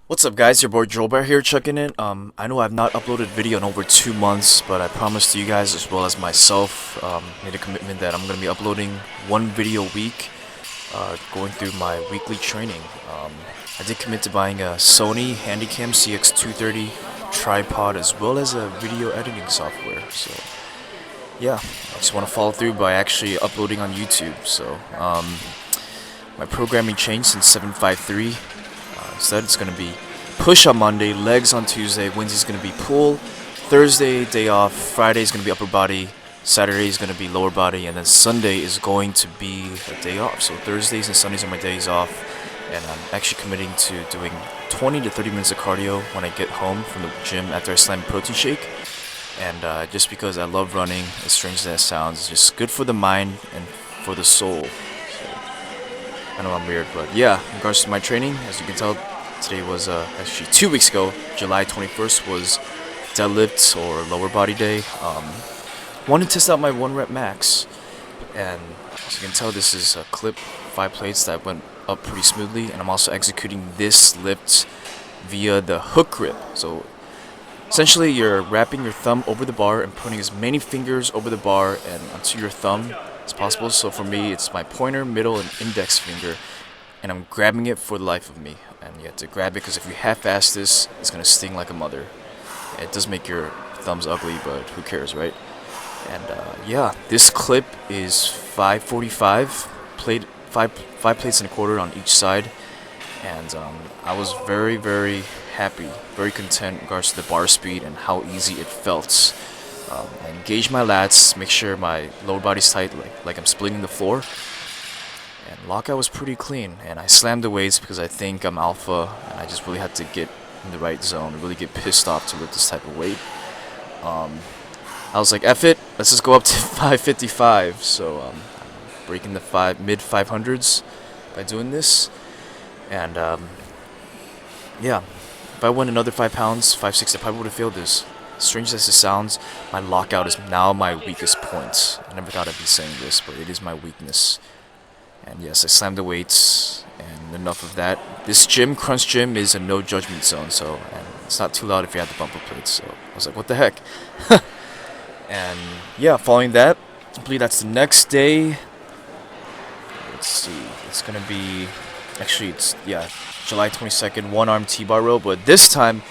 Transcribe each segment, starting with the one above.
What's up guys, your boy Joel Bear here checking in. I know I've not uploaded video in over 2 months, but I promised to you guys as well as myself, made a commitment that I'm going to be uploading one video a week, going through my weekly training. I did commit to buying a Sony Handycam CX230 tripod as well as a video editing software, so yeah, I just want to follow through by actually uploading on YouTube. So my programming changed since 753. Instead, it's going to be push on Monday, legs on Tuesday, Wednesday's going to be pull, Thursday, day off, Friday is going to be upper body, Saturday is going to be lower body, and then Sunday is going to be a day off. So Thursdays and Sundays are my days off, and I'm actually committing to doing 20 to 30 minutes of cardio when I get home from the gym after I slam a protein shake. And just because I love running, as strange as that sounds, it's just good for the mind and for the soul. I know I'm weird, but yeah, in regards to my training, as you can tell, today was actually 2 weeks ago, July 21st was deadlift or lower body day. Wanted to test out my 1 rep max, and as you can tell, this is a clip 5 plates that went up pretty smoothly, and I'm also executing this lift via the hook grip. So essentially, you're wrapping your thumb over the bar and putting as many fingers over the bar and onto your thumb as possible. So for me, it's my pointer, middle, and index finger, and I'm grabbing it for the life of me. And you have to grab it because if you half-ass this, it's gonna sting like a mother. It does make your thumbs ugly, but who cares, right? And yeah, this clip is 545 plate, five plates and a quarter on each side, and I was very happy, very content in regards to the bar speed and how easy it felt. I engage my lats, make sure my lower body's tight, like I'm splitting the floor. And lockout was pretty clean, and I slammed the weights because I think I'm alpha, and I just really had to get in the right zone, really get pissed off to lift this type of weight. I was like, F it, let's just go up to 555. So I'm breaking the mid 500s by doing this, and yeah, if I went another 5 pounds, 560, I probably would have failed this. Strange as it sounds, my lockout is now my weakest point. I never thought I'd be saying this, but it is my weakness. And yes, I slammed the weights, and enough of that. This gym, Crunch Gym, is a no judgment zone, so and it's not too loud if you have the bumper plates. So I was like, what the heck? And yeah, following that, I believe that's the next day. Let's see, it's gonna be, actually, it's, yeah, July 22nd, 1-arm T-bar row, but this time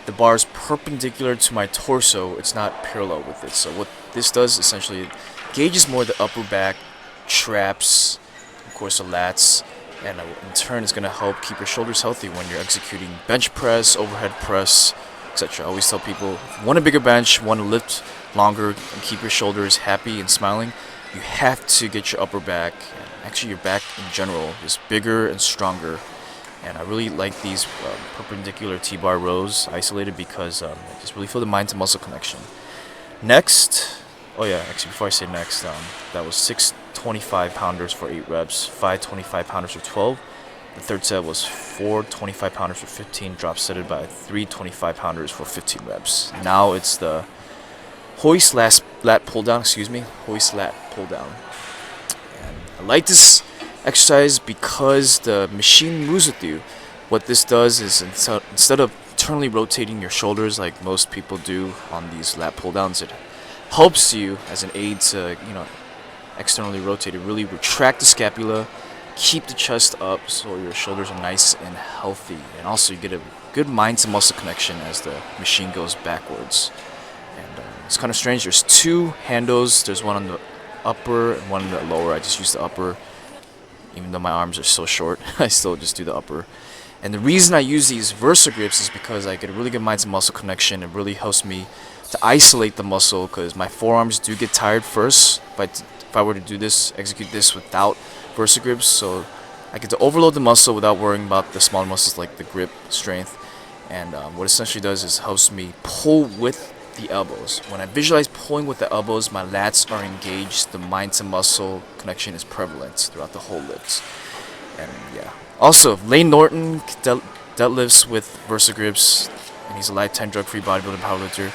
the bar is perpendicular to my torso, it's not parallel with it. So what this does essentially gauges more the upper back, traps, of course the lats, and in turn it's going to help keep your shoulders healthy when you're executing bench press, overhead press, etc. I always tell people, if you want a bigger bench, want to lift longer, and keep your shoulders happy and smiling, you have to get your upper back, and actually your back in general, is bigger and stronger. And I really like these perpendicular T-bar rows isolated because I just really feel the mind to muscle connection. Next, oh yeah, actually before I say next, that was 6 25 pounders for 8 reps, 5 25 pounders for 12. The third set was 4 25 pounders for 15, drop setted by 3 25 pounders for 15 reps. Now it's the hoist lat pull down, hoist lat pull down. And I like this exercise because the machine moves with you. What this does is instead of internally rotating your shoulders like most people do on these lat pull downs, it helps you as an aid to, externally rotate it, really retract the scapula, keep the chest up so your shoulders are nice and healthy, and also you get a good mind to muscle connection as the machine goes backwards. And it's kind of strange, there's 2 handles, there's one on the upper and one on the lower. I just use the upper. Even though my arms are so short, I still just do the upper. And the reason I use these Versa grips is because I get a really good mind to muscle connection. It really helps me to isolate the muscle because my forearms do get tired first if I were to do this, execute this without Versa grips. So I get to overload the muscle without worrying about the smaller muscles like the grip strength. And what it essentially does is helps me pull with the elbows. When I visualize pulling with the elbows, my lats are engaged, the mind to muscle connection is prevalent throughout the whole lift. And yeah, also Lane Norton deadlifts with Versa grips, and he's a lifetime drug-free bodybuilding powerlifter.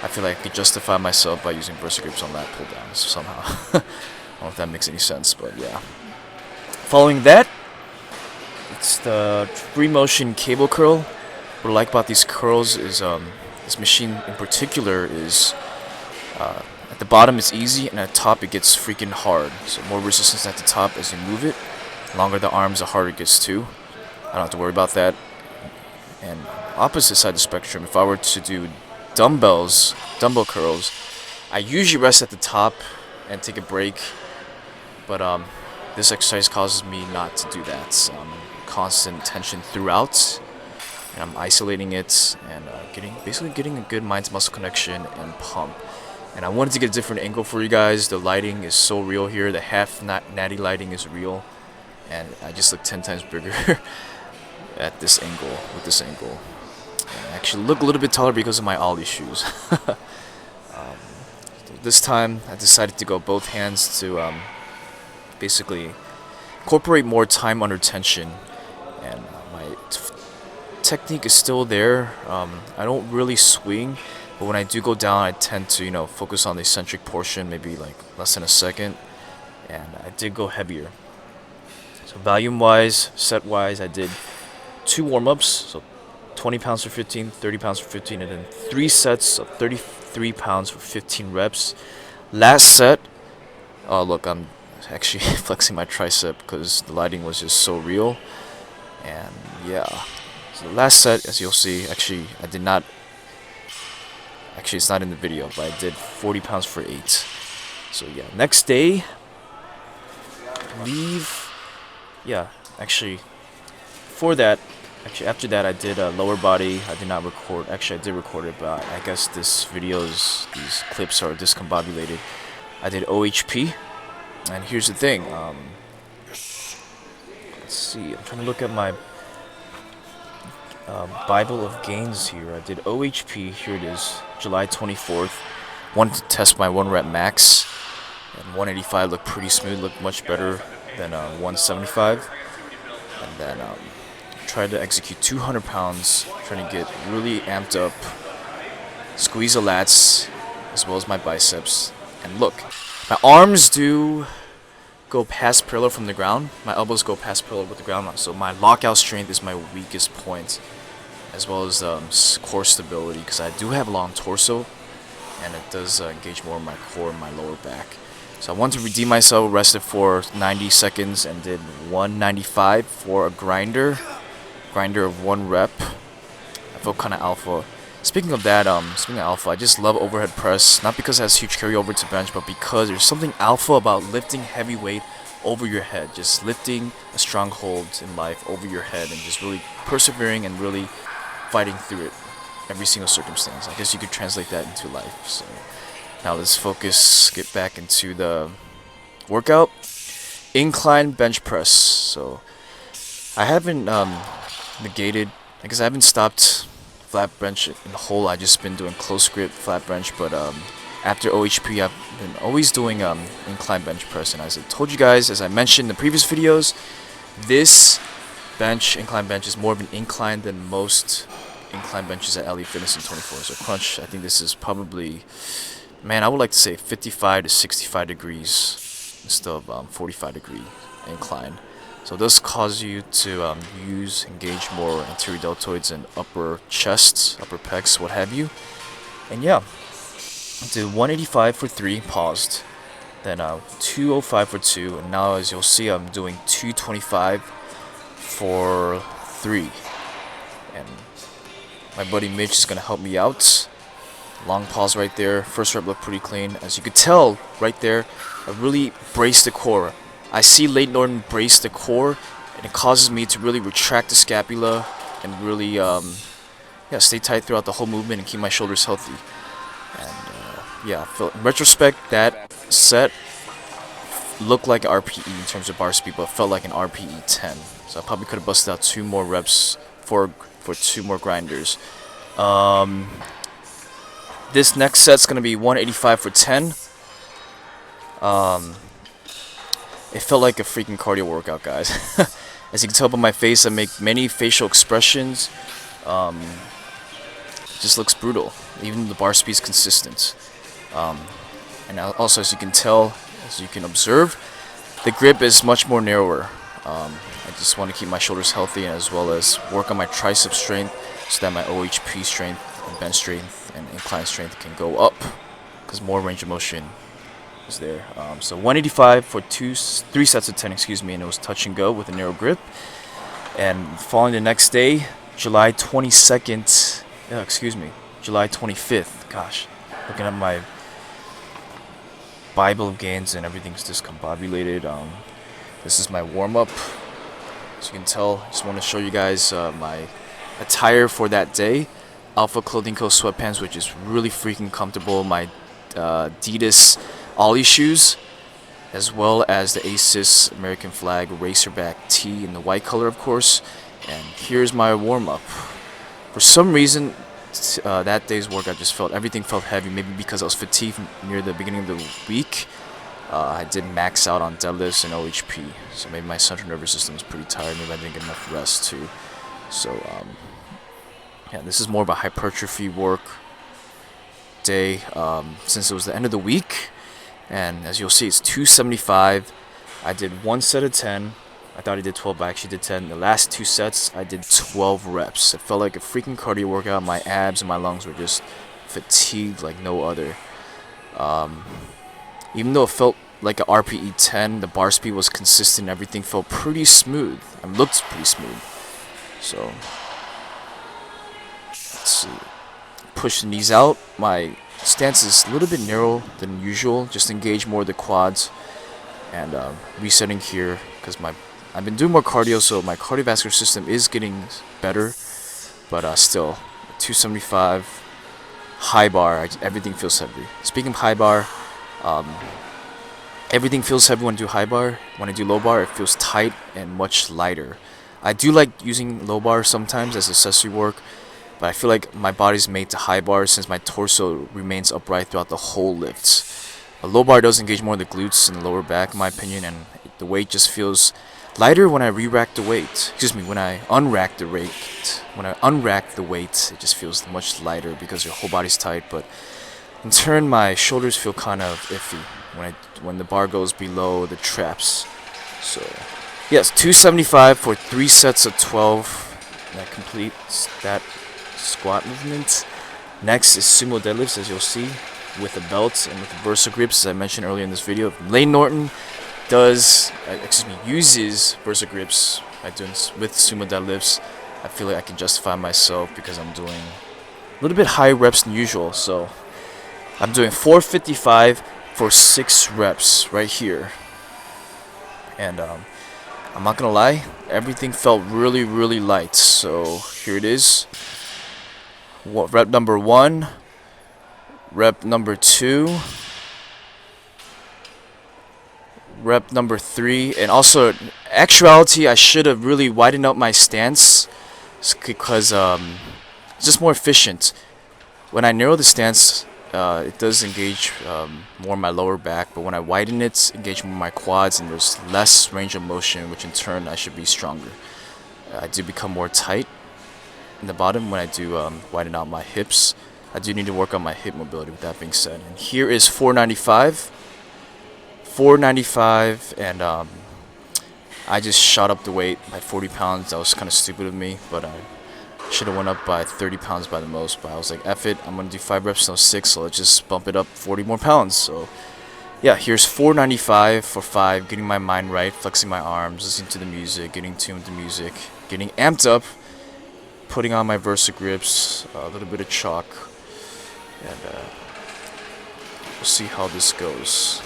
I feel like I could justify myself by using Versa grips on lat pull downs somehow. I don't know if that makes any sense, but yeah. Following that, it's the free motion cable curl. what I like about these curls is this machine in particular is at the bottom it's easy, and at the top it gets freaking hard. So more resistance at the top as you move it. Longer the arms, the harder it gets too. I don't have to worry about that. And opposite side of the spectrum, if I were to do dumbbell curls, I usually rest at the top and take a break. But this exercise causes me not to do that. Constant tension throughout, and I'm isolating it and basically getting a good mind-to-muscle connection and pump. And I wanted to get a different angle for you guys. The lighting is so real here. The half natty lighting is real, and I just look 10 times bigger at this angle, with this angle. And I actually look a little bit taller because of my ollie shoes. This time I decided to go both hands to basically incorporate more time under tension, and my technique is still there. I don't really swing, but when I do go down, I tend to focus on the eccentric portion, maybe like less than a second, and I did go heavier. So volume wise, set wise, I did 2 warm-ups, so 20 pounds for 15, 30 pounds for 15, and then 3 sets of 33 pounds for 15 reps. Last set, oh look, I'm actually flexing my tricep because the lighting was just so real. And yeah, so the last set, as you'll see, actually it's not in the video, but I did 40 pounds for 8. So yeah, next day, I believe, yeah, actually after that I did a lower body. I did not record, actually I did record it, but I guess these clips are discombobulated. I did OHP, and here's the thing, let's see, I'm trying to look at my Bible of gains here. I did OHP, here it is, July 24th. Wanted to test my 1 rep max, and 185 looked pretty smooth, looked much better than 175. And then tried to execute 200 pounds, trying to get really amped up, squeeze the lats as well as my biceps. And look, my arms do go past parallel from the ground, my elbows go past parallel with the ground, so my lockout strength is my weakest point, as well as core stability, because I do have a long torso, and it does engage more in my core and my lower back. So I wanted to redeem myself, rested for 90 seconds, and did 195 for a grinder of 1 rep. I felt kind of alpha. Speaking of that, speaking of alpha, I just love overhead press, not because it has huge carryover to bench, but because there's something alpha about lifting heavy weight over your head, just lifting a stronghold in life over your head, and just really persevering and really fighting through it, every single circumstance. I guess you could translate that into life. So now let's get back into the workout. Incline bench press. So I haven't negated, I guess I haven't stopped flat bench in whole. I just been doing close grip flat bench, but after OHP I've been always doing incline bench press. And as I told you guys, as I mentioned in the previous videos, this incline bench is more of an incline than most incline benches at LA Fitness in 24. So crunch, I think this is probably, man, I would like to say 55 to 65 degrees instead of 45 degree incline. So this causes you to engage more anterior deltoids and upper chests, upper pecs, what have you. And yeah, do 185 for 3, paused. Then 205 for 2, and now as you'll see, I'm doing 225 for 3. And my buddy Mitch is gonna help me out. Long pause right there. First rep looked pretty clean. As you could tell right there, I really braced the core. I see Leighton Norton brace the core, and it causes me to really retract the scapula and really stay tight throughout the whole movement and keep my shoulders healthy. And yeah, in retrospect, that set looked like an RPE in terms of bar speed, but felt like an RPE 10. So I probably could have busted out 2 more reps for 2 more grinders. This next set's gonna be 185 for 10. It felt like a freaking cardio workout, guys. As you can tell by my face, I make many facial expressions. It just looks brutal. Even the bar speed's consistent. And also, as you can tell, as you can observe, the grip is much more narrower. I just want to keep my shoulders healthy, as well as work on my tricep strength. so that my OHP strength and bench strength and incline strength can go up, because more range of motion is there. So 185 for 3 sets of 10, excuse me, and it was touch and go with a narrow grip. And following the next day, July 22nd, July 25th, gosh, looking at my Bible of gains and everything's discombobulated. This is my warm-up. As you can tell, I just want to show you guys my attire for that day. Alpha Clothing Co. sweatpants, which is really freaking comfortable. My Adidas Ollie shoes, as well as the Asus American flag racerback tee in the white color, of course. And here's my warm-up. For some reason, that day's workout just everything felt heavy. Maybe because I was fatigued near the beginning of the week. I did max out on deadlifts and OHP, so maybe my central nervous system is pretty tired. Maybe I didn't get enough rest too. So yeah, this is more of a hypertrophy work day, since it was the end of the week. And as you'll see, it's 275. I did 1 set of 10. I thought I did 12, but I actually did 10. The last 2 sets, I did 12 reps. It felt like a freaking cardio workout. My abs and my lungs were just fatigued like no other. Even though it felt like a RPE 10, the bar speed was consistent. Everything felt pretty smooth and looked pretty smooth. So let's see. Push the knees out. My stance is a little bit narrow than usual. Just engage more of the quads. And resetting here because I've been doing more cardio, so my cardiovascular system is getting better. But still, 275 high bar. Everything feels heavy. Speaking of high bar. Everything feels heavy when I do high bar. When I do low bar, it feels tight and much lighter. I do like using low bar sometimes as accessory work, but I feel like my body's made to high bar since my torso remains upright throughout the whole lift. A low bar does engage more of the glutes and the lower back, in my opinion, and the weight just feels lighter when I re-rack the weight. When I unrack the weight. When I unrack the weight, it just feels much lighter because your whole body's tight. But in turn, my shoulders feel kind of iffy when the bar goes below the traps. So yes, 275 for 3 sets of 12. That completes that squat movement. Next is sumo deadlifts, as you'll see, with a belt and with the Versa grips, as I mentioned earlier in this video. If Lane Norton uses Versa grips by doing with sumo deadlifts, I feel like I can justify myself because I'm doing a little bit higher reps than usual. So I'm doing 455 for 6 reps right here. And I'm not gonna lie, everything felt really, really light. So here it is. Rep number 1, rep number 2, rep number 3, and also, actuality, I should have really widened up my stance because it's just more efficient. When I narrow the stance, it does engage more my lower back, but when I widen it, engage more my quads, and there's less range of motion, which in turn I should be stronger. I do become more tight in the bottom when I do widen out my hips. I do need to work on my hip mobility, with that being said. And here is 495. 495, and I just shot up the weight by 40 pounds. That was kind of stupid of me, but I should have went up by 30 pounds by the most. But I was like, F it, I'm going to do 5 reps, no 6, so let's just bump it up 40 more pounds. So yeah, here's 495 for 5, getting my mind right, flexing my arms, listening to the music, getting tuned with the music, getting amped up, putting on my Versa grips, a little bit of chalk, and we'll see how this goes.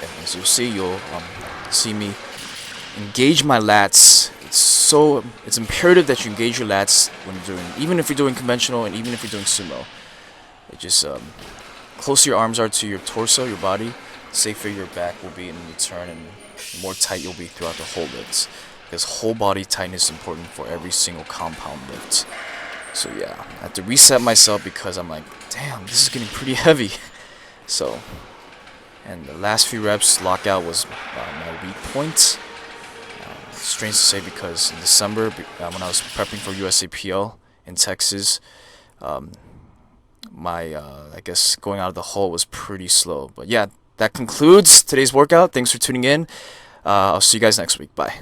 And as you'll see, you'll see me engage my lats. It's imperative that you engage your lats when you're doing, even if you're doing conventional and even if you're doing sumo. It just closer your arms are to your torso, your body, the safer your back will be in return, and the more tight you'll be throughout the whole lift. Because whole body tightness is important for every single compound lift. So yeah, I have to reset myself because I'm like, damn, this is getting pretty heavy. So, and the last few reps, lockout was my weak point. Strange to say because in December, when I was prepping for USAPL in Texas, my I guess going out of the hole was pretty slow. But yeah, that concludes today's workout. Thanks for tuning in. I'll see you guys next week. Bye.